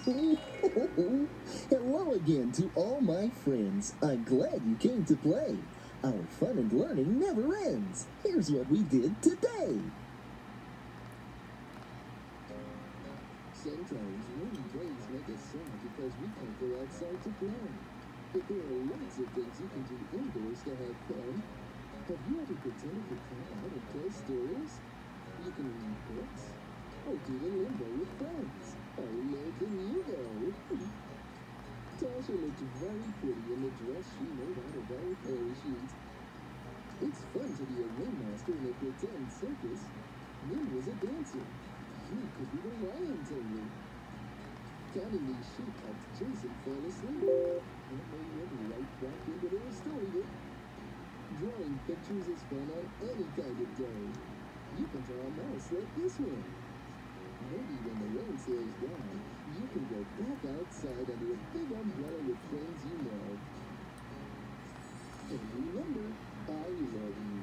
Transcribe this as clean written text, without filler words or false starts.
Hello again to all my friends. I'm glad you came to play. Our fun and learning never ends. Here's what we did today. Sometimes windy days make us sad because we can't go outside to play. But there are lots of things you can do indoors to have fun. Have you ever pretended to come out and tell stories? You can read books or do the limbo with friends. How low can you go? Tasha looked very pretty in the dress she made out of our parachute. It's fun to be a ringmaster in a pretend circus. Min was a dancer. You could be the lion tamer. Counting these sheep helped Jason fall asleep. And they went right back into their storybook. Drawing pictures is fun on any kind of day. You can draw a mouse like this one. Maybe when the rain slows down, you can go back outside under a big umbrella with friends you know. And remember, I love you.